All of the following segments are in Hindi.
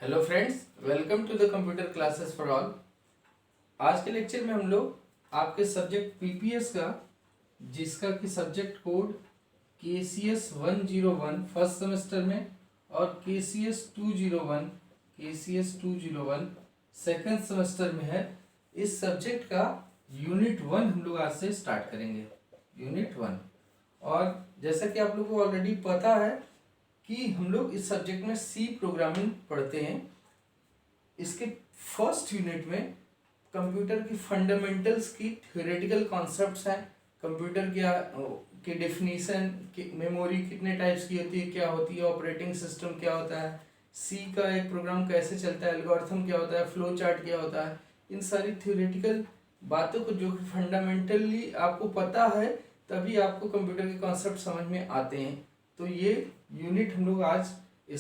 Hello friends, welcome to the computer classes for all. आज के लेक्चर में हम लोग आपके सब्जेक्ट पीपीएस का, जिसका कि subject code KCS 101 first semester में और KCS 201 सेकेंड सेमेस्टर में है, इस सब्जेक्ट का यूनिट 1 हम लोग आज से स्टार्ट करेंगे। यूनिट 1। और जैसा कि आप लोग को ऑलरेडी पता है कि हम लोग इस सब्जेक्ट में सी प्रोग्रामिंग पढ़ते हैं। इसके फर्स्ट यूनिट में कंप्यूटर की फंडामेंटल्स की थ्योरेटिकल कॉन्सेप्ट्स हैं। कंप्यूटर क्या की डेफिनेशन, मेमोरी कितने टाइप्स की होती है, क्या होती है, ऑपरेटिंग सिस्टम क्या होता है, सी का एक प्रोग्राम कैसे चलता है, एल्गोरिथम क्या होता है, फ्लो चार्ट क्या होता है, इन सारी थ्योरेटिकल बातों को जो फंडामेंटली आपको पता है तभी आपको कंप्यूटर के कॉन्सेप्ट समझ में आते हैं। तो ये यूनिट हम लोग आज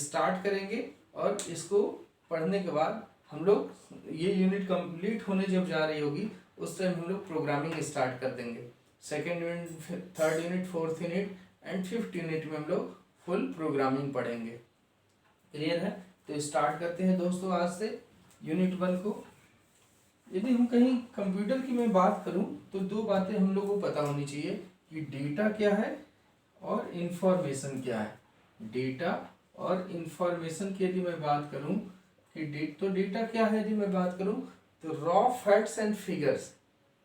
स्टार्ट करेंगे और इसको पढ़ने के बाद हम लोग ये यूनिट कंप्लीट होने जब जा रही होगी उस टाइम हम लोग प्रोग्रामिंग स्टार्ट कर देंगे। Second unit, third unit, fourth unit and fifth unit में हम लोग फुल प्रोग्रामिंग पढ़ेंगे। क्लियर है? तो स्टार्ट करते हैं दोस्तों आज से यूनिट 1 को। यदि हम कहीं कंप्यूटर की मैं बात करूं तो दो बातें हम लोग को पता होनी चाहिए कि डेटा क्या है और इंफॉर्मेशन क्या है। डेटा और इंफॉर्मेशन की यदि मैं बात करूं कि डेटा क्या है, यदि मैं बात करूं तो raw facts and figures,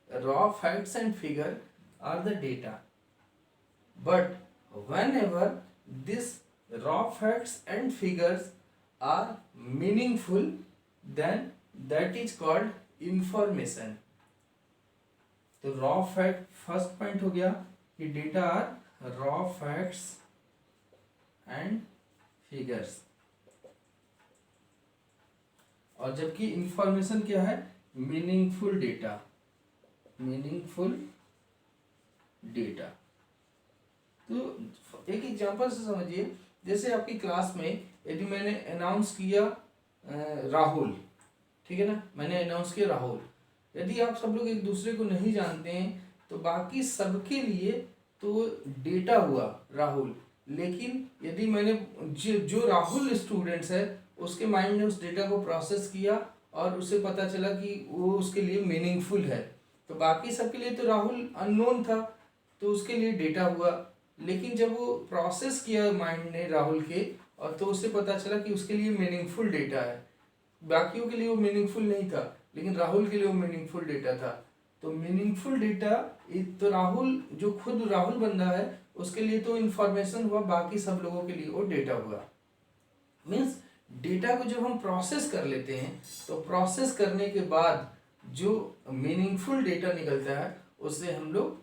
raw facts and figure are the data. But whenever this raw facts and figures are meaningful, then that is called information। तो रॉ फैक्ट फर्स्ट पॉइंट हो गया कि data are raw facts and figures, और जबकि इंफॉर्मेशन क्या है, मीनिंगफुल डेटा। मीनिंगफुल डेटा तो एक एग्जांपल से समझिए, जैसे आपकी क्लास में यदि मैंने अनाउंस किया राहुल, ठीक है ना, मैंने अनाउंस किया राहुल। यदि आप सब लोग एक दूसरे को नहीं जानते हैं तो बाकी सबके लिए तो डेटा हुआ राहुल, लेकिन यदि मैंने जो राहुल स्टूडेंट्स है उसके माइंड ने उस डेटा को प्रोसेस किया और उसे पता चला कि वो उसके लिए मीनिंगफुल है, तो बाकी सबके लिए तो राहुल अननोन था तो उसके लिए डेटा हुआ। लेकिन जब वो प्रोसेस किया माइंड ने राहुल के, और तो उसे पता चला कि उसके लिए मीनिंगफुल डेटा है। बाकियों के लिए वो मीनिंगफुल नहीं था लेकिन राहुल के लिए वो मीनिंगफुल डेटा था। तो मीनिंगफुल डेटा तो राहुल, जो खुद राहुल बंदा है उसके लिए तो इंफॉर्मेशन हुआ, बाकी सब लोगों के लिए वो डेटा हुआ। मीन्स डेटा को जब हम प्रोसेस कर लेते हैं तो प्रोसेस करने के बाद जो मीनिंगफुल डेटा निकलता है उससे हम लोग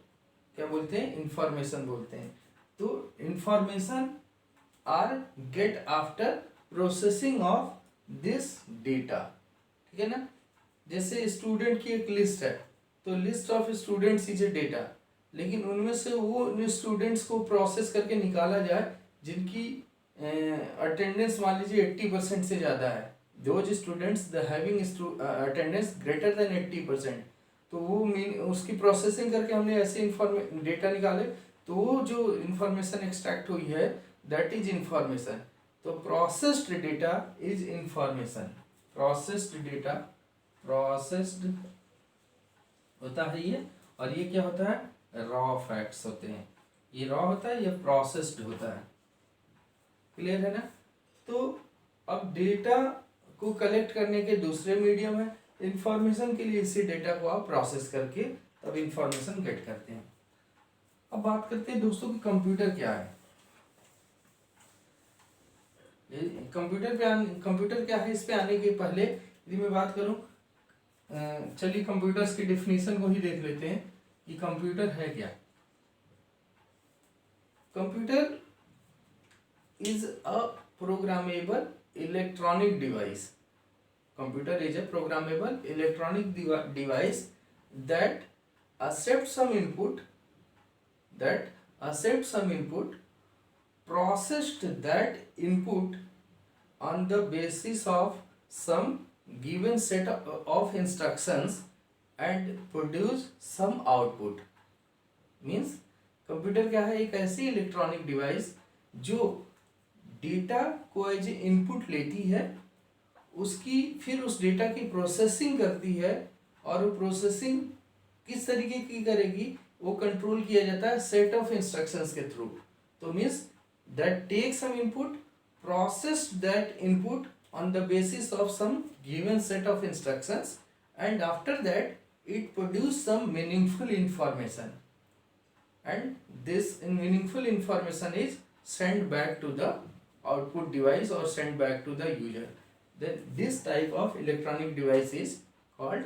क्या बोलते हैं, इंफॉर्मेशन बोलते हैं। तो information are get after processing of this data, ठीक है ना। जैसे स्टूडेंट की एक लिस्ट है तो list of students is a data, लेकिन उनमें से वो स्टूडेंट्स को प्रोसेस करके निकाला जाए जिनकी अटेंडेंस मान लीजिए 80% से ज़्यादा है, those students the having attendance greater than 80%, तो वो उसकी प्रोसेसिंग करके हमने ऐसे डेटा निकाले तो वो जो इंफॉर्मेशन एक्सट्रैक्ट हुई है दैट इज इंफॉर्मेशन। तो processed data is information. Processed data, processed होता है ये, और ये क्या होता है, रॉ फैक्ट्स होते हैं। ये रॉ होता है, ये प्रोसेस्ड होता है। क्लियर है ना। तो अब डेटा को कलेक्ट करने के दूसरे मीडियम है, इंफॉर्मेशन के लिए इसी डेटा को आप प्रोसेस करके तब इंफॉर्मेशन गेट करते हैं। अब बात करते हैं दोस्तों कि कंप्यूटर क्या है। कंप्यूटर क्या है, इस पे आने के पहले यदि मैं बात करूं, चलिए कंप्यूटर्स की डेफिनेशन को ही देख लेते हैं कि कंप्यूटर है क्या। Computer is a programmable electronic device. Computer is a programmable electronic device that accepts some input, processed that input on the basis of some given set of instructions and produce some output। Means computer क्या है, एक ऐसी इलेक्ट्रॉनिक डिवाइस जो डेटा को एज ए इनपुट लेती है उसकी फिर उस डेटा की प्रोसेसिंग करती है, और वो प्रोसेसिंग किस तरीके की करेगी, वो कंट्रोल किया जाता है सेट ऑफ इंस्ट्रक्शंस के थ्रू। तो means that take some input, processed that input on the basis of some given set of instructions, and after that it produce some meaningful information, and this meaningful information is sent back to the output device or sent back to the user. Then this type of electronic device is called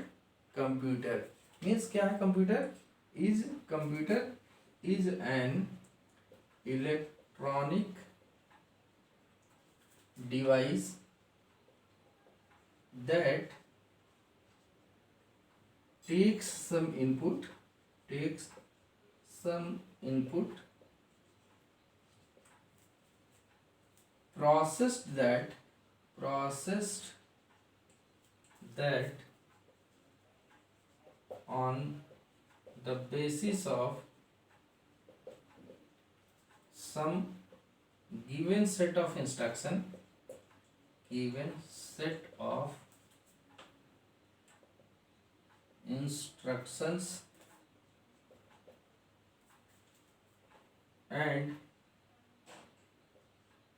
computer. Means क्या है computer is an electronic device that takes some input, processed that on the basis of some given set of instructions and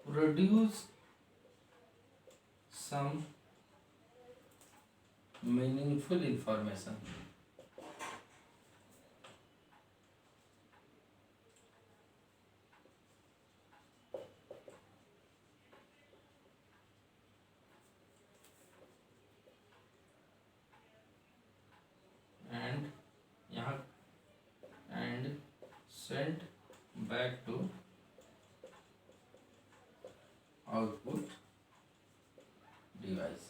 produce some meaningful information. And यहाँ and sent back to output device.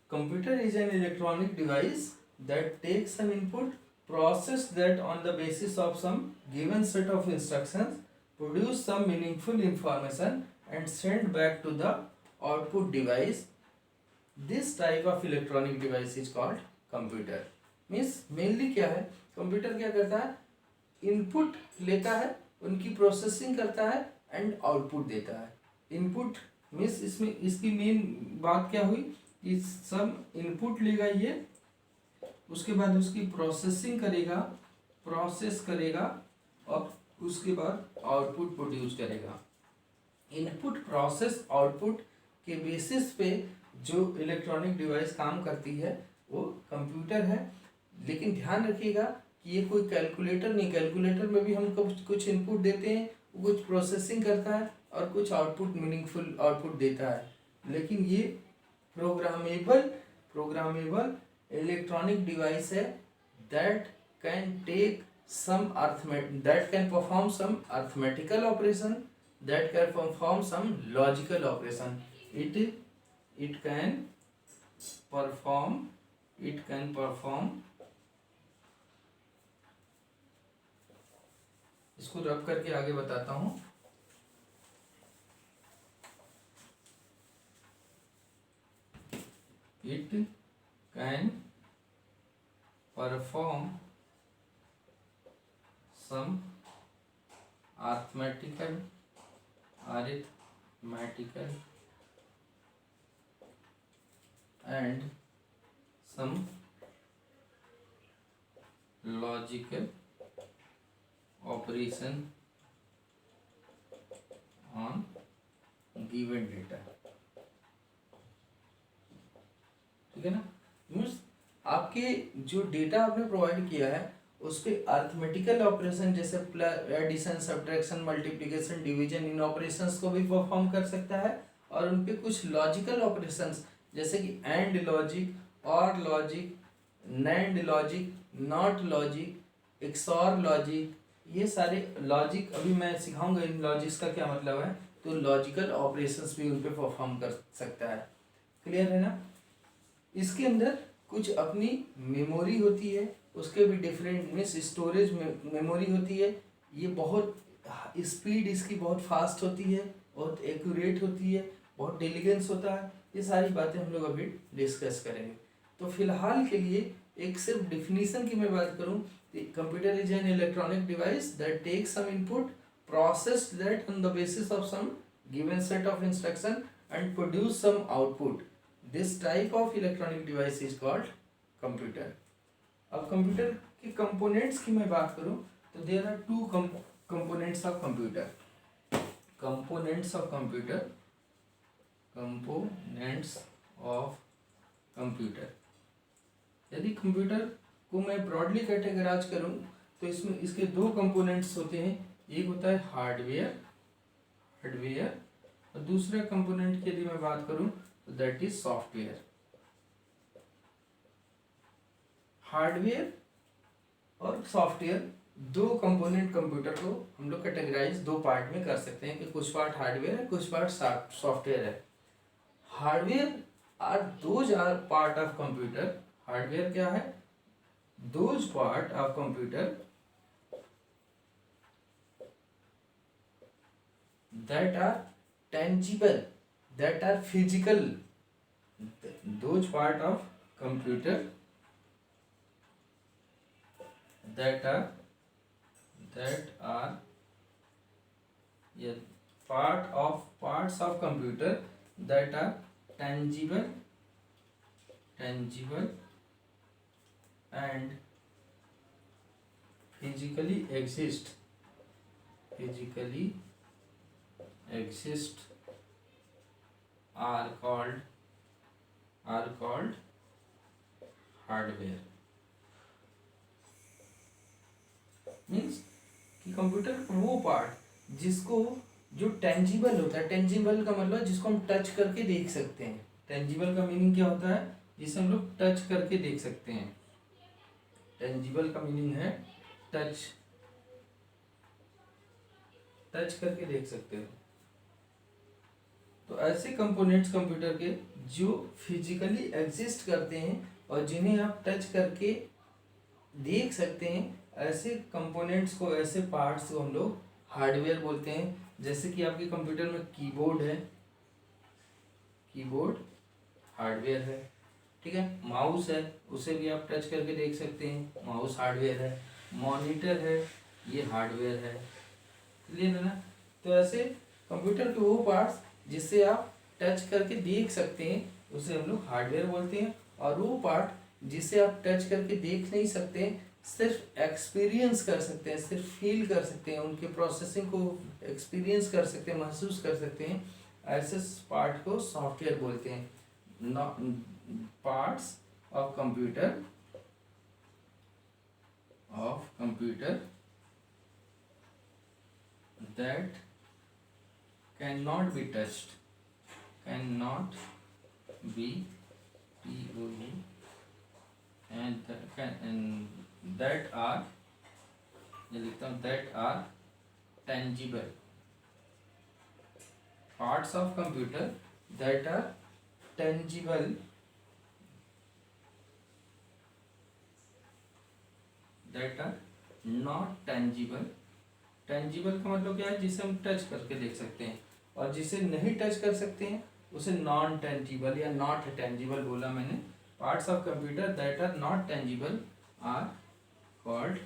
Computer is an electronic device that takes some input, process that on the basis of some given set of instructions, produce some meaningful information and send back to the output device. This type of electronic device is called computer. Means mainly क्या है, कंप्यूटर क्या करता है, इनपुट लेता है, उनकी प्रोसेसिंग करता है एंड आउटपुट देता है. इनपुट मीन्स इसमें इसकी मेन बात क्या हुई कि सब इनपुट लेगा ये, उसके बाद उसकी प्रोसेसिंग करेगा, प्रोसेस करेगा और उसके बाद आउटपुट प्रोड्यूस करेगा. इनपुट प्रोसेस आउटपुट के बेसिस पे जो इलेक्ट्रॉनिक डिवाइस काम करती है वो कंप्यूटर है. लेकिन ध्यान रखिएगा कि ये कोई कैलकुलेटर नहीं, कैलकुलेटर में भी हम कुछ इनपुट देते हैं, कुछ प्रोसेसिंग करता है और कुछ आउटपुट मीनिंगफुल आउटपुट देता है. लेकिन ये प्रोग्रामेबल इलेक्ट्रॉनिक डिवाइस है that can perform some arithmetical operation, that can perform some logical operation. it can perform इसको रब करके आगे बताता हूं. It can perform some arithmetical and some logical operation on given data. ठीक है ना. मीन्स आपके जो डेटा आपने प्रोवाइड किया है उस पे अर्थमेटिकल ऑपरेशन जैसे एडिशन, सब्ट्रैक्शन, मल्टीप्लिकेशन, डिवीजन, इन ऑपरेशंस को भी परफॉर्म कर सकता है. और उन पे कुछ लॉजिकल ऑपरेशंस जैसे कि एंड लॉजिक, और logic, NAND logic, not logic, XOR logic, ये सारे लॉजिक अभी मैं सिखाऊंगा इन लॉजिक्स का क्या मतलब है. तो लॉजिकल ऑपरेशंस भी उन पे परफॉर्म कर सकता है. क्लियर है ना. इसके अंदर कुछ अपनी मेमोरी होती है, उसके भी डिफरेंट मीन्स स्टोरेज मेमोरी होती है. ये बहुत स्पीड इसकी बहुत फास्ट होती है, बहुत एक्यूरेट होती है, बहुत डिलीजेंस होता है. ये सारी बातें हम लोग अभी डिस्कस करेंगे. तो फिलहाल के लिए एक सिर्फ डिफिनीशन की मैं बात करूं, computer is an electronic device that takes some input, processed that on the basis of some given set of instruction and produce some output. This type of electronic device is called computer. अब कंप्यूटर के कंपोनेंट्स की मैं बात करूं तो there are two components of computer. Components of computer, components of computer. यदि कंप्यूटर को मैं ब्रॉडली कैटेगराइज करूं तो इसमें इसके दो कंपोनेंट्स होते हैं. एक होता है हार्डवेयर और दूसरा कंपोनेंट की यदि मैं बात करूं तो दैट इज सॉफ्टवेयर. हार्डवेयर और सॉफ्टवेयर दो कंपोनेंट कंप्यूटर को हम लोग कैटेगराइज दो पार्ट में कर सकते हैं कि कुछ पार्ट हार्डवेयर है, कुछ पार्ट सॉफ्टवेयर है. Hardware are those are part of computer. Hardware क्या है? Those part of computer that are tangible, that are physical. Those part of computer that are yeah, parts of computer that are tangible and physically exist are called hardware. Means कि कंप्यूटर वो पार्ट जिसको जो टेंजिबल होता है. टेंजिबल का मतलब जिसको हम टच करके देख सकते हैं. टेंजिबल का मीनिंग क्या होता है? जिसे हम लोग टच करके देख सकते हैं. टेंजिबल का मीनिंग है टच करके देख सकते हो. तो ऐसे कंपोनेंट्स कंप्यूटर के जो फिजिकली एग्जिस्ट करते हैं और जिन्हें आप टच करके देख सकते हैं, ऐसे कंपोनेंट्स को, ऐसे पार्ट्स को हम लोग हार्डवेयर बोलते हैं. जैसे कि आपके कंप्यूटर में कीबोर्ड है, कीबोर्ड हार्डवेयर है. ठीक है. माउस है, उसे भी आप टच करके देख सकते हैं, माउस हार्डवेयर है. मॉनिटर है, ये हार्डवेयर है. क्लियर है ना? तो ऐसे कंप्यूटर के वो पार्ट्स जिससे आप टच करके देख सकते हैं उसे हम लोग हार्डवेयर बोलते हैं. और वो पार्ट जिसे आप टच करके देख नहीं सकते, सिर्फ एक्सपीरियंस कर सकते हैं, सिर्फ फील कर सकते हैं, उनके प्रोसेसिंग को एक्सपीरियंस कर सकते हैं, महसूस कर सकते हैं, ऐसे पार्ट को सॉफ्टवेयर बोलते हैं. Parts of computer that cannot be touched, cannot be TOU, and that are, ये लिखता हूँ, that are tangible. Parts of computer that are tangible, that are not tangible. Tangible का मतलब क्या है? जिसे हम टच करके देख सकते हैं. और जिसे नहीं टच कर सकते हैं उसे नॉन टेंजिबल या नॉट टेंजिबल बोला मैंने. Parts of computer that are not tangible are called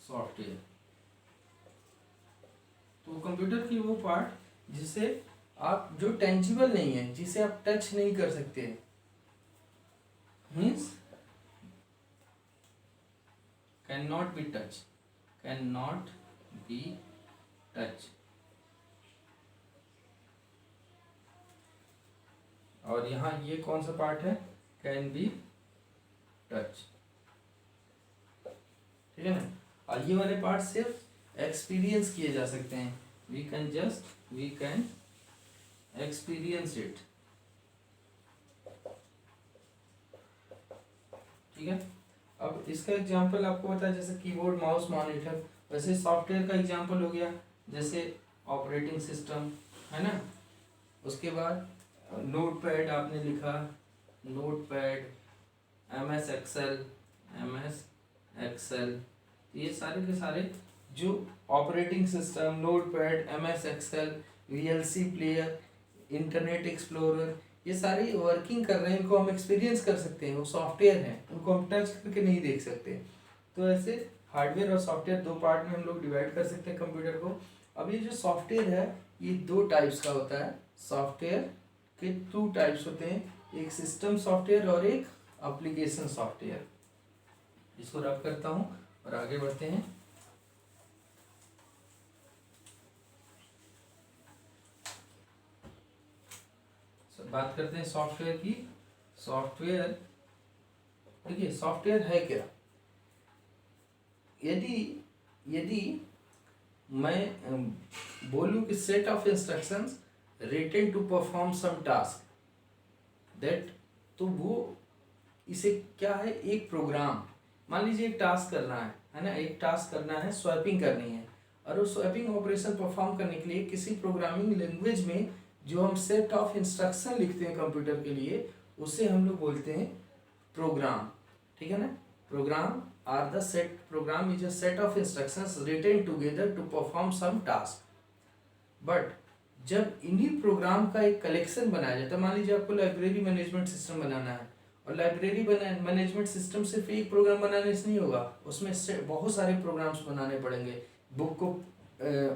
software. तो कंप्यूटर की वो पार्ट जिसे आप, जो टेंजिबल नहीं है, जिसे आप टच नहीं कर सकते, means can not be touch, cannot be touch. और यहाँ ये कौन सा पार्ट है? Can be touch. ठीक है ना? और ये वाले पार्ट सिर्फ एक्सपीरियंस किए जा सकते हैं. We can experience it. ठीक है. अब इसका एग्जांपल आपको पता है, जैसे कीबोर्ड, माउस, मॉनिटर. वैसे सॉफ्टवेयर का एग्जांपल हो गया जैसे ऑपरेटिंग सिस्टम, है ना. उसके बाद नोटपैड आपने लिखा, नोटपैड, MS एक्सेल. ये सारे के सारे जो operating system, notepad, MS Excel, VLC player, internet explorer, ये सारी वर्किंग कर रहे हैं, इनको हम एक्सपीरियंस कर सकते हैं, वो सॉफ्टवेयर हैं, उनको हम टच करके नहीं देख सकते. तो ऐसे हार्डवेयर और सॉफ्टवेयर दो पार्ट में हम लोग डिवाइड कर सकते हैं कंप्यूटर को। अब ये जो सॉफ्टवेयर है ये दो टाइप्स का होता है। सॉफ्टवेयर के टू टाइप्स होते हैं, एक सिस्टम सॉफ्टवेयर और एक एप्लीकेशन सॉफ्टवेयर। इसको रब करता हूँ और आगे बढ़ते हैं। बात करते हैं सॉफ्टवेयर की। सॉफ्टवेयर, देखिए सॉफ्टवेयर है क्या। यदि यदि मैं बोलूं कि set of instructions written to perform some task that, तो वो इसे क्या है, एक प्रोग्राम। मान लीजिए एक टास्क करना है ना, एक टास्क करना है, स्वैपिंग करनी है, और उस स्वैपिंग ऑपरेशन परफॉर्म करने के लिए किसी प्रोग्रामिंग लैंग्वेज में जो हम सेट ऑफ इंस्ट्रक्शन लिखते हैं कंप्यूटर के लिए, उसे हम लोग बोलते हैं प्रोग्राम। ठीक है ना। Program are the set, program is a set of instructions written together to perform some task. But जब इन्हीं प्रोग्राम का एक कलेक्शन बनाया जाता है, मान लीजिए आपको लाइब्रेरी मैनेजमेंट सिस्टम बनाना है, और लाइब्रेरी मैनेजमेंट सिस्टम सिर्फ एक प्रोग्राम बनाने से नहीं होगा, उसमें से बहुत सारे प्रोग्राम्स बनाने पड़ेंगे। बुक को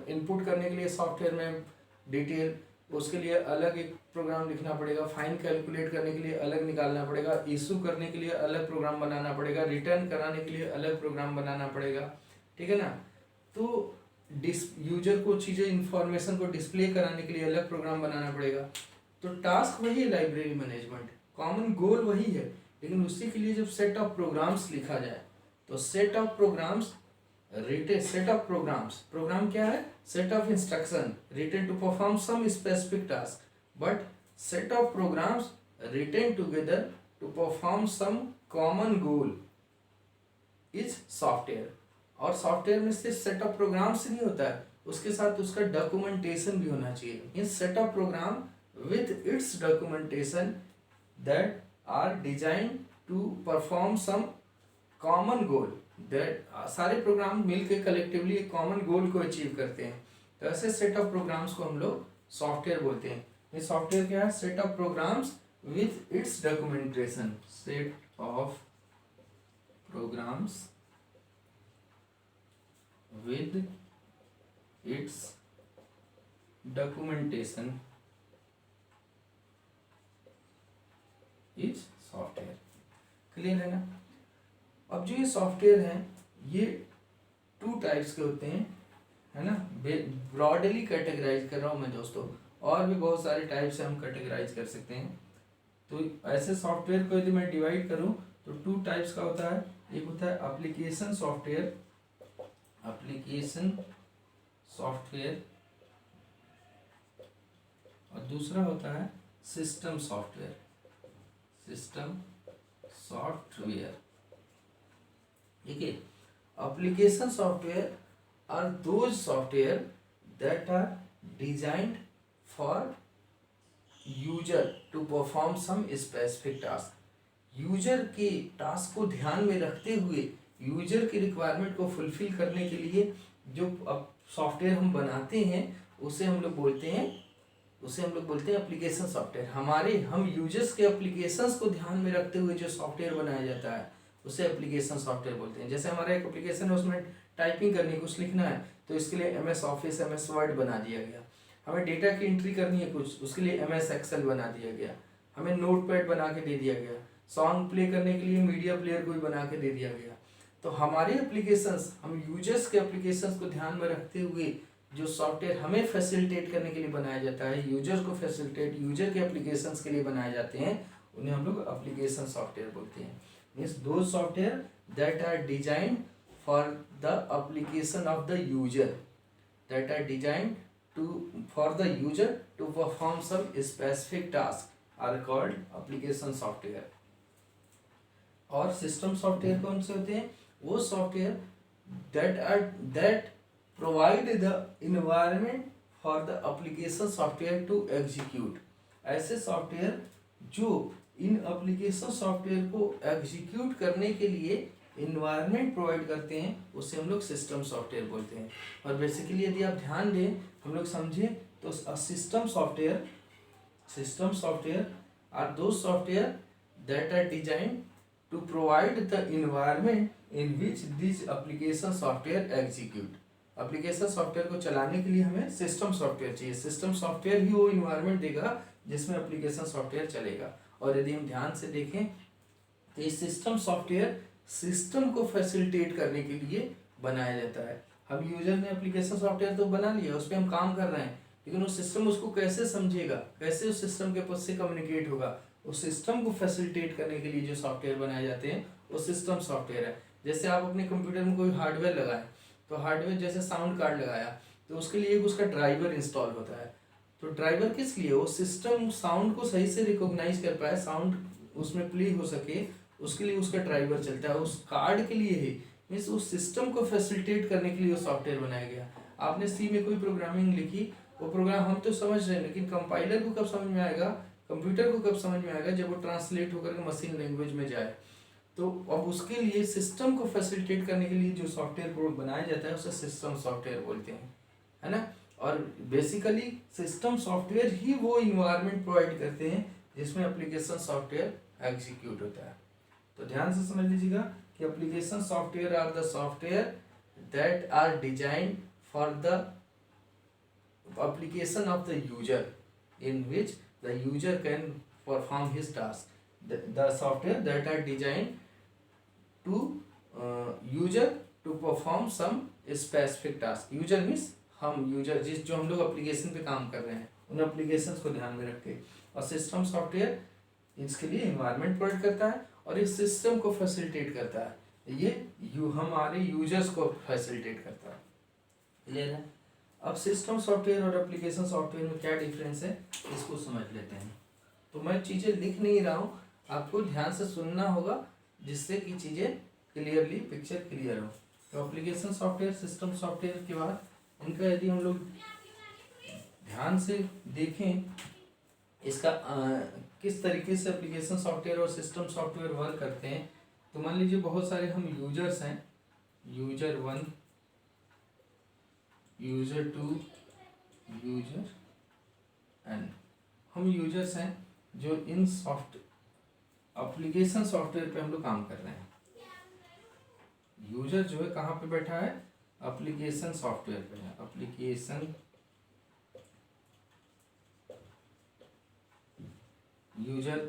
इनपुट करने के लिए सॉफ्टवेयर में डिटेल, उसके लिए अलग एक प्रोग्राम लिखना पड़ेगा, फाइन कैलकुलेट करने के लिए अलग निकालना पड़ेगा, इशू करने के लिए अलग प्रोग्राम बनाना पड़ेगा, रिटर्न कराने के लिए अलग प्रोग्राम बनाना पड़ेगा। ठीक है ना। तो यूजर को चीज़ें इंफॉर्मेशन को डिस्प्ले कराने के लिए अलग प्रोग्राम बनाना पड़ेगा। तो टास्क वही है, लाइब्रेरी मैनेजमेंट, कॉमन गोल वही है, लेकिन उसी के लिए जब सेट ऑफ प्रोग्राम्स लिखा जाए तो set of programs written, set of programs, program क्या है, set of instruction written to perform some specific task, but set of programs written together to perform some common goal is software. और सॉफ्टवेयर में सिर्फ सेट ऑफ प्रोग्राम्स नहीं होता है, उसके साथ उसका डॉक्यूमेंटेशन भी होना चाहिए। Means set of program with its documentation that are design to perform some common goal, that सारे प्रोग्राम मिलकर कलेक्टिवली एक कॉमन गोल को अचीव करते हैं। तो ऐसे सेट ऑफ प्रोग्राम्स को हम लोग सॉफ्टवेयर बोलते हैं। ये सॉफ्टवेयर क्या है, set of programs with its documentation, सेट ऑफ प्रोग्राम्स with its documentation is software। Clear है ना। अब जो ये सॉफ्टवेयर हैं ये टू टाइप्स के होते हैं, है ना। ब्रॉडली कैटेगराइज कर रहा हूँ मैं दोस्तों, और भी बहुत सारे टाइप्स से हम कैटेगराइज कर सकते हैं। तो ऐसे सॉफ्टवेयर को यदि मैं डिवाइड करूँ तो टू टाइप्स का होता है। एक होता है एप्लीकेशन सॉफ्टवेयर, एप्लीकेशन सॉफ्टवेयर, और दूसरा होता है सिस्टम सॉफ्टवेयर, सिस्टम सॉफ्टवेयर। ठीक है। Application software are those software that are designed for user to perform some specific task. User के टास्क को ध्यान में रखते हुए, यूजर की रिक्वायरमेंट को फुलफिल करने के लिए जो अब सॉफ्टवेयर हम बनाते हैं उसे हम लोग बोलते हैं एप्लीकेशन सॉफ्टवेयर। हम यूजर्स के एप्लीकेशंस को ध्यान में रखते हुए जो सॉफ्टवेयर बनाया जाता है उसे एप्लीकेशन सॉफ्टवेयर बोलते हैं। जैसे हमारा एक एप्लीकेशन है, उसमें टाइपिंग करनी है, कुछ लिखना है, तो इसके लिए MS ऑफिस, MS वर्ड बना दिया गया। हमें डेटा की एंट्री करनी है कुछ, उसके लिए MS एक्सेल बना दिया गया। हमें नोटपैड बना के दे दिया गया। सॉन्ग प्ले करने के लिए मीडिया प्लेयर को भी बना के दे दिया गया। तो हमारे एप्लीकेशंस, हम यूजर्स के एप्लीकेशंस को ध्यान में रखते हुए जो सॉफ्टवेयर हमें फैसिलिटेट करने के लिए बनाया जाता है, यूजर को फैसिलिटेट, यूजर के एप्लीकेशंस के लिए बनाए जाते हैं, उन्हें हम लोग एप्लीकेशन सॉफ्टवेयर बोलते हैं। Means those software that are designed for the application of the user, that are designed for the user to perform some specific task are called application software. और सिस्टम सॉफ्टवेयर कौन से होते हैं, वो software that provide the environment for the application software to execute। ऐसे सॉफ्टवेयर जो इन एप्लीकेशन सॉफ्टवेयर को एग्जीक्यूट करने के लिए इन्वायरमेंट प्रोवाइड करते हैं, उसे हम लोग सिस्टम सॉफ्टवेयर बोलते हैं। और बेसिकली यदि आप ध्यान दें, हम लोग समझें तो system software are those software that are designed to provide the environment in which this application software execute. Application software को चलाने के लिए हमें सिस्टम सॉफ्टवेयर चाहिए। सिस्टम सॉफ्टवेयर ही वो इन्वायरमेंट देगा जिसमें एप्लीकेशन सॉफ्टवेयर चलेगा। और यदि हम ध्यान से देखें तो ये सिस्टम सॉफ्टवेयर सिस्टम को फैसिलिटेट करने के लिए बनाया जाता है। हम यूजर ने एप्लीकेशन सॉफ्टवेयर तो बना लिया, उस पर हम काम कर रहे हैं, लेकिन वो सिस्टम उसको कैसे समझेगा, कैसे उस सिस्टम के पास से कम्युनिकेट होगा, उस सिस्टम को फैसिलिटेट करने के लिए जो सॉफ्टवेयर बनाए जाते हैं वो सिस्टम सॉफ्टवेयर है। जैसे आप अपने कंप्यूटर में कोई हार्डवेयर लगाएं, तो हार्डवेयर जैसे साउंड कार्ड लगाया तो उसके लिए एक उसका ड्राइवर इंस्टॉल होता है। तो ड्राइवर किस लिए, वो सिस्टम साउंड को सही से रिकॉग्नाइज कर पाए, साउंड उसमें प्ले हो सके, उसके लिए उसका ड्राइवर चलता है। उस कार्ड के लिए ही मीन्स उस सिस्टम को फैसिलिटेट करने के लिए वो सॉफ्टवेयर बनाया गया। आपने सी में कोई प्रोग्रामिंग लिखी, वो प्रोग्राम हम तो समझ रहे हैं, लेकिन कंपाइलर को कब समझ में आएगा, कंप्यूटर को कब समझ में आएगा, जब वो ट्रांसलेट होकर के मशीन लैंग्वेज में जाए। तो अब उसके लिए सिस्टम को फैसिलिटेट करने के लिए जो सॉफ्टवेयर बनाया जाता है उसे सिस्टम सॉफ्टवेयर बोलते हैं, है ना। और बेसिकली सिस्टम सॉफ्टवेयर ही वो इन्वायरमेंट प्रोवाइड करते हैं जिसमें एप्लीकेशन सॉफ्टवेयर एग्जीक्यूट होता है। तो ध्यान से समझ लीजिएगा कि application software are the software that are design for the application of the user in which the user can perform his task. The software that are designed to user to perform some specific task. User means हम यूजर जिस जो हम लोग एप्लीकेशन पे काम कर रहे हैं उन एप्लीकेशंस को ध्यान में रख के। और सिस्टम सॉफ्टवेयर इसके लिए इन्वायरमेंट प्रोवाइड करता है और इस सिस्टम को फैसिलिटेट करता है, ये हमारे यूजर्स को फैसिलिटेट करता है। क्लियर है। अब सिस्टम सॉफ्टवेयर और एप्लीकेशन सॉफ्टवेयर में क्या डिफरेंस है इसको समझ लेते हैं। तो मैं चीज़ें लिख नहीं रहा हूँ, आपको ध्यान से सुनना होगा जिससे कि चीज़ें क्लियरली पिक्चर क्लियर हो। तो एप्लीकेशन सॉफ्टवेयर सिस्टम सॉफ्टवेयर के बाद इनका यदि हम लोग ध्यान से देखें इसका किस तरीके से एप्लीकेशन सॉफ्टवेयर और सिस्टम सॉफ्टवेयर वर्क करते हैं, तो मान लीजिए बहुत सारे हम यूजर्स हैं, यूजर 1, यूजर 2, यूजर एन। हम यूजर्स हैं जो इन एप्लीकेशन सॉफ्टवेयर पे हम लोग काम कर रहे हैं। यूजर जो है कहाँ पे बैठा है, एप्लीकेशन सॉफ्टवेयर पे है। एप्लीकेशन यूजर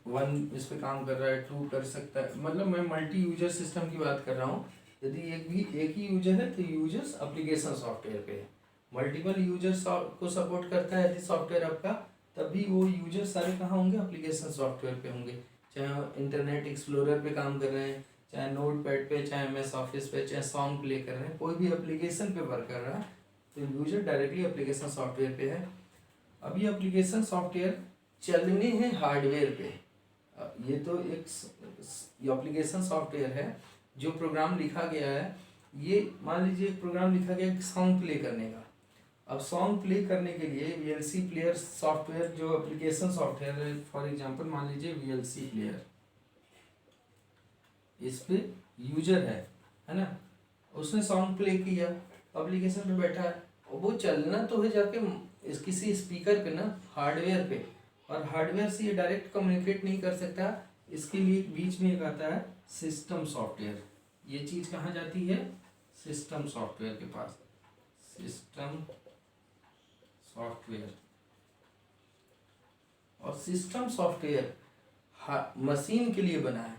1 इस पे काम कर रहा है, 2 कर सकता है, मतलब मैं मल्टी यूजर सिस्टम की बात कर रहा हूँ। यदि एक ही यूजर है तो यूजर्स एप्लीकेशन सॉफ्टवेयर पे है। मल्टीपल यूजर्स को सपोर्ट करता है यदि सॉफ्टवेयर आपका, तभी वो यूजर सारे कहाँ होंगे, एप्लीकेशन सॉफ्टवेयर पे होंगे। चाहे इंटरनेट एक्सप्लोरर पे काम कर रहे हैं, चाहे नोट पैड पे, चाहे MS ऑफिस पे, चाहे सॉन्ग प्ले कर रहे हैं, कोई भी एप्लीकेशन पे वर्क कर रहा है तो यूजर डायरेक्टली एप्लीकेशन सॉफ्टवेयर पे है। अब ये एप्लीकेशन सॉफ्टवेयर चलने हैं हार्डवेयर पे। ये तो एक एप्लीकेशन सॉफ्टवेयर है जो प्रोग्राम लिखा गया है। ये मान लीजिए एक प्रोग्राम लिखा गया है सॉन्ग प्ले करने का। अब सॉन्ग प्ले करने के लिए VLC प्लेयर सॉफ्टवेयर जो एप्लीकेशन सॉफ्टवेयर है, फॉर एग्जांपल मान लीजिए VLC प्लेयर, इस पे यूजर है ना, उसने सॉन्ग प्ले किया, एप्लीकेशन पे बैठा है और वो चलना तो है जाके किसी स्पीकर पे ना, हार्डवेयर पे, और हार्डवेयर से ये डायरेक्ट कम्युनिकेट नहीं कर सकता। इसके लिए बीच में एक आता है सिस्टम सॉफ्टवेयर। ये चीज़ कहाँ जाती है, सिस्टम सॉफ्टवेयर के पास। सिस्टम सॉफ्टवेयर, और सिस्टम सॉफ्टवेयर मशीन के लिए बना है,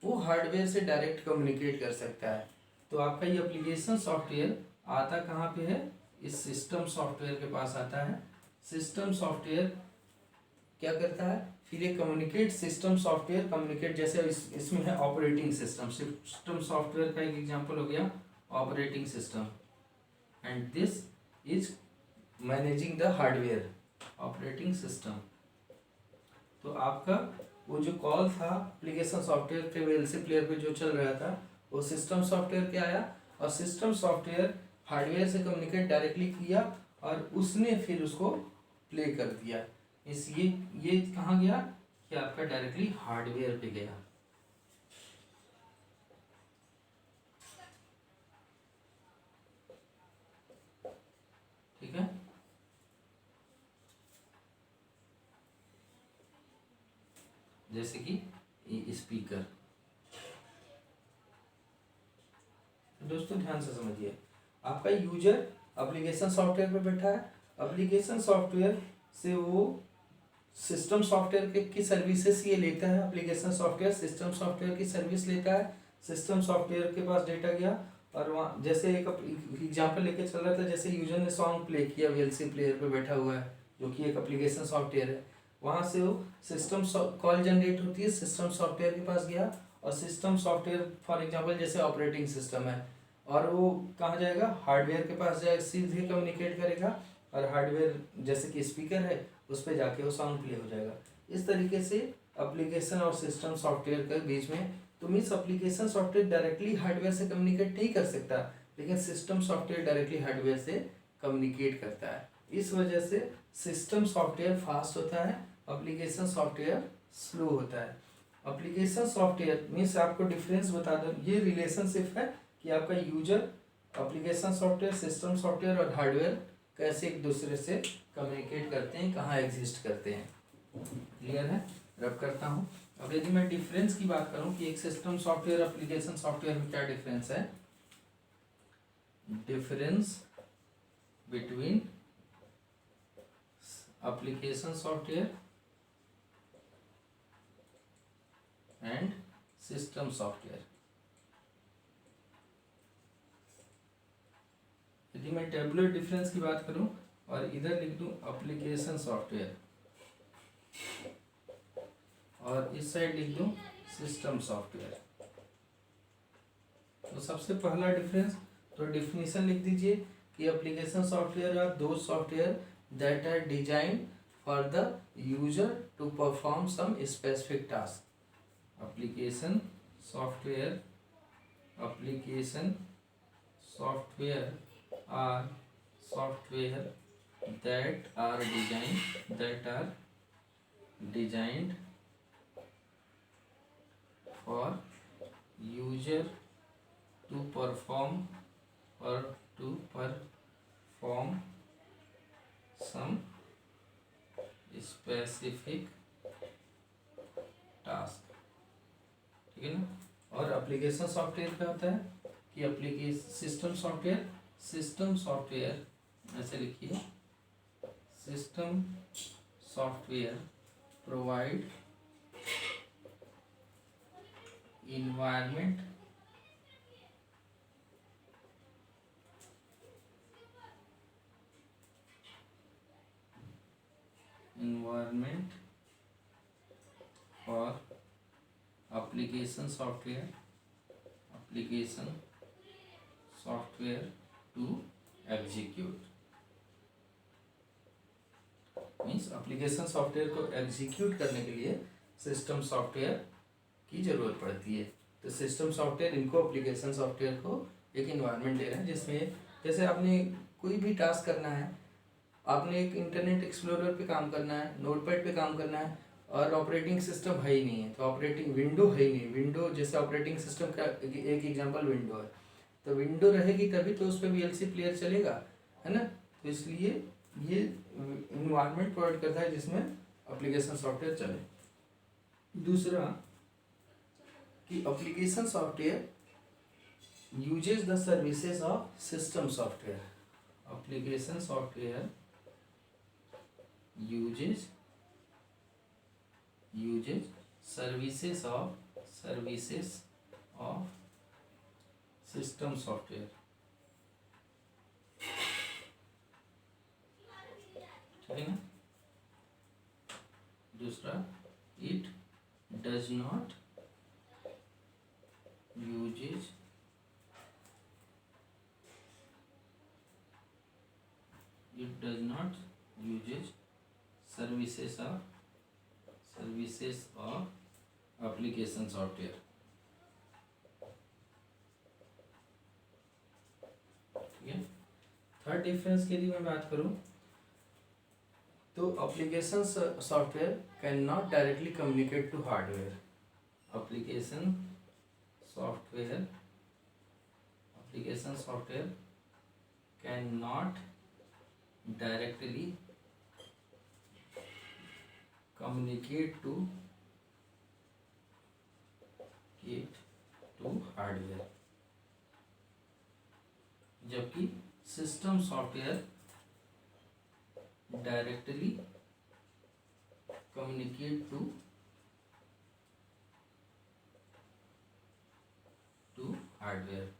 वो हार्डवेयर से डायरेक्ट कम्युनिकेट कर सकता है। तो आपका ये एप्लीकेशन सॉफ्टवेयर आता कहाँ पे है, इस सिस्टम सॉफ्टवेयर के पास आता है। सिस्टम सॉफ्टवेयर क्या करता है, फिर ये कम्युनिकेट, सिस्टम सॉफ्टवेयर कम्युनिकेट, जैसे इसमें है ऑपरेटिंग सिस्टम। सिस्टम सॉफ्टवेयर का एक एग्जांपल हो गया operating system, and this is managing the hardware, operating system. तो आपका वो जो कॉल था एप्लीकेशन सॉफ्टवेयर पे, VLC प्लेयर पे जो चल रहा था, वो सिस्टम सॉफ्टवेयर के आया, और सिस्टम सॉफ्टवेयर हार्डवेयर से कम्युनिकेट डायरेक्टली किया और उसने फिर उसको प्ले कर दिया। ये कहाँ गया कि आपका डायरेक्टली हार्डवेयर पे गया। ठीक है, जैसे कि स्पीकर, दोस्तों ध्यान से समझिए, आपका यूजर एप्लीकेशन सॉफ्टवेयर पे बैठा है, एप्लीकेशन सॉफ्टवेयर से वो सिस्टम सॉफ्टवेयर की सर्विसेज ये लेता है, एप्लीकेशन सॉफ्टवेयर सिस्टम सॉफ्टवेयर की सर्विस लेता है, सिस्टम सॉफ्टवेयर के पास डेटा गया और वहाँ जैसे एक एग्जांपल लेके चल रहा था, जैसे यूजर ने सॉन्ग प्ले किया वीएलसी प्लेयर पे बैठा हुआ है जो कि एक एप्लीकेशन सॉफ्टवेयर है, वहाँ से वो सिस्टम कॉल जनरेट होती है, सिस्टम सॉफ्टवेयर के पास गया और सिस्टम सॉफ्टवेयर फॉर एग्जांपल जैसे ऑपरेटिंग सिस्टम है और वो कहाँ जाएगा, हार्डवेयर के पास जाएगा, सीधे कम्युनिकेट करेगा और हार्डवेयर जैसे कि स्पीकर है उस पर जाके वो साउंड प्ले हो जाएगा। इस तरीके से एप्लीकेशन और सिस्टम सॉफ्टवेयर के बीच में, तो means application software directly hardware से कम्युनिकेट नहीं कर सकता, लेकिन सिस्टम सॉफ्टवेयर डायरेक्टली हार्डवेयर से कम्युनिकेट करता है। इस वजह से सिस्टम सॉफ्टवेयर फास्ट होता है, एप्लीकेशन सॉफ्टवेयर स्लो होता है। एप्लीकेशन सॉफ्टवेयर मीन्स आपको डिफरेंस बता दो, ये रिलेशनशिप है कि आपका user application software system software और हार्डवेयर कैसे एक दूसरे से कम्युनिकेट करते हैं, कहाँ एग्जिस्ट करते हैं। क्लियर है? रब करता हूँ। अब यदि मैं डिफरेंस की बात करूँ कि एक सिस्टम सॉफ्टवेयर एप्लीकेशन सॉफ्टवेयर में क्या डिफरेंस है, difference between application software and system software. यदि मैं टेबुलर डिफरेंस की बात करूं और इधर लिख दूं एप्लीकेशन सॉफ्टवेयर और इस साइड लिख दूं सिस्टम सॉफ्टवेयर, तो सबसे पहला डिफरेंस, तो डिफिनीशन लिख दीजिए कि application software are those software that are designed for the user to perform some specific task. Application software are software that are designed for user to perform some specific task। ठीक है ना? और एप्लीकेशन सॉफ्टवेयर क्या होता है कि एप्लीकेशन सिस्टम सॉफ्टवेयर ऐसे लिखिए, system software provide environment for application software to execute। Means application software को एग्जीक्यूट करने के लिए सिस्टम सॉफ्टवेयर की जरूरत पड़ती है। तो सिस्टम सॉफ्टवेयर इनको एप्लीकेशन सॉफ्टवेयर को एक इन्वायरमेंट दे रहे हैं जिसमें जैसे आपने कोई भी टास्क करना है, आपने एक इंटरनेट एक्सप्लोरर पे काम करना है, नोटपैड पे काम करना है और ऑपरेटिंग सिस्टम है ही नहीं है, तो ऑपरेटिंग विंडो है ही नहीं, विंडो जैसे ऑपरेटिंग सिस्टम का एक एग्जांपल विंडो है, तो विंडो रहेगी तभी तो उस पर वीएलसी प्लेयर चलेगा, है ना? तो इसलिए ये इन्वायरमेंट प्रोवाइड करता है जिसमें एप्लीकेशन सॉफ्टवेयर चले। दूसरा कि application software uses the services of system software. Application software uses services of system software। ठीक है ना? दूसरा, it does not uses services of application software। ठीक है। थर्ड डिफरेंस की यदि मैं बात करूं तो application software can not directly communicate to hardware. Application software can not directly communicate to hardware। जबकि system software directly communicate to hardware.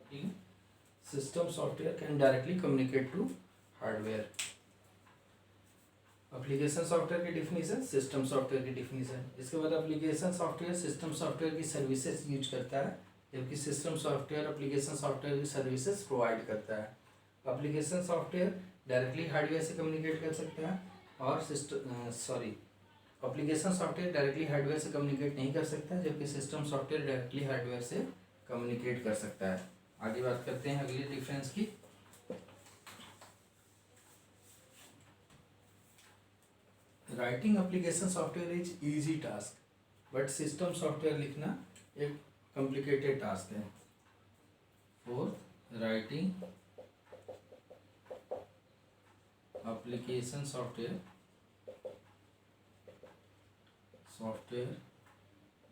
ठीक है, system software can directly communicate to hardware. Application software की डिफिनीशन, सिस्टम सॉफ्टवेयर की डिफिनीशन। इसके बाद एप्लीकेशन सॉफ्टवेयर सिस्टम सॉफ्टवेयर की सर्विसेज यूज करता है, जबकि सिस्टम सॉफ्टवेयर एप्लीकेशन सॉफ्टवेयर की सर्विसेज प्रोवाइड करता है। एप्लीकेशन सॉफ्टवेयर डायरेक्टली हार्डवेयर से कम्युनिकेट कर सकता है और एप्लीकेशन सॉफ्टवेयर डायरेक्टली हार्डवेयर से कम्युनिकेट नहीं कर सकता, जबकि सिस्टम सॉफ्टवेयर डायरेक्टली हार्डवेयर से कम्युनिकेट कर सकता है। आगे बात करते हैं अगले डिफरेंस की। Writing application software is easy task, but system software लिखना एक कॉम्प्लिकेटेड टास्क है। Fourth, writing application software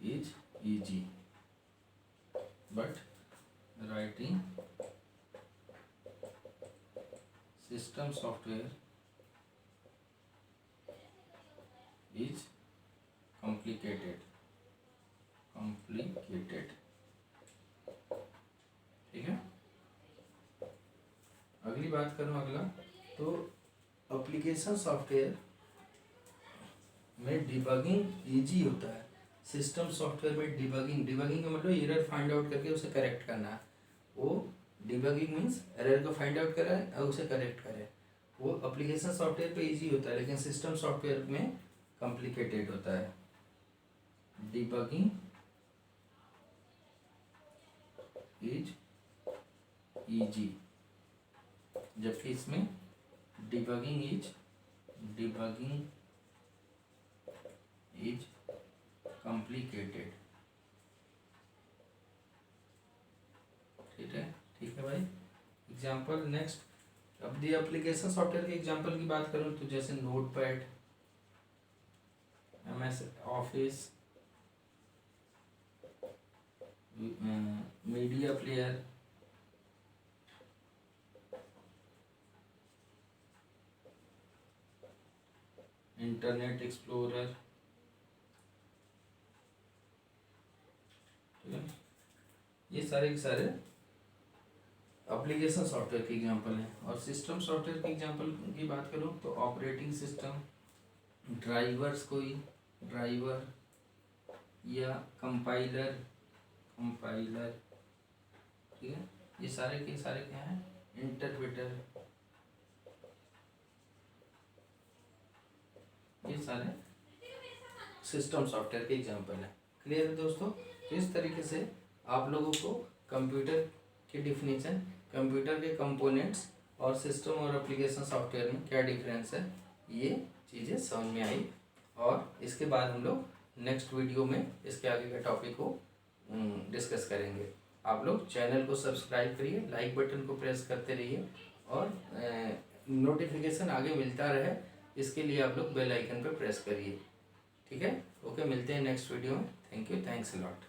is easy, but writing system software is complicated. ठीक है, अगली बात करूँ अगला, तो एप्लीकेशन सॉफ्टवेयर में डिबगिंग इजी होता है। सिस्टम सॉफ्टवेयर में डिबगिंग का मतलब एरर फाइंड आउट करके उसे करेक्ट करना है। वो डिबगिंग मीन्स एरर को फाइंड आउट करा है और उसे करेक्ट करे। वो एप्लीकेशन सॉफ्टवेयर पे इजी होता है, लेकिन सिस्टम सॉफ्टवेयर में कॉम्प्लिकेटेड होता है। डिबगिंग इज इजी, जबकि इसमें डिबगिंग इज कॉम्प्लिकेटेड। ठीक है भाई। एग्जाम्पल नेक्स्ट, अब दी एप्लीकेशन सॉफ्टवेयर के एग्जाम्पल की बात करूँ तो जैसे notepad, MS office, media player, internet explorer. ठीक है, ये सारे के सारे एप्लीकेशन सॉफ्टवेयर के एग्जांपल हैं। और सिस्टम सॉफ्टवेयर के एग्जांपल की बात करूं तो ऑपरेटिंग सिस्टम, ड्राइवर्स, कोई ड्राइवर या कंपाइलर। ठीक है, ये सारे के सारे क्या हैं, इंटरप्रेटर। ये सारे सिस्टम सॉफ्टवेयर के एग्जांपल हैं। क्लियर है दोस्तों? तो इस तरीके से आप लोगों को कंप्यूटर की डिफिनीशन, कंप्यूटर के कंपोनेंट्स और सिस्टम और एप्लीकेशन सॉफ्टवेयर में क्या डिफरेंस है, ये चीज़ें समझ में आई। और इसके बाद हम लोग नेक्स्ट वीडियो में इसके आगे के टॉपिक को डिस्कस करेंगे। आप लोग चैनल को सब्सक्राइब करिए, लाइक बटन को प्रेस करते रहिए और नोटिफिकेशन आगे मिलता रहे, इसके लिए आप लोग बेल आइकन पर प्रेस करिए। ठीक है, ओके, मिलते हैं नेक्स्ट वीडियो में। Thank you, thanks a lot.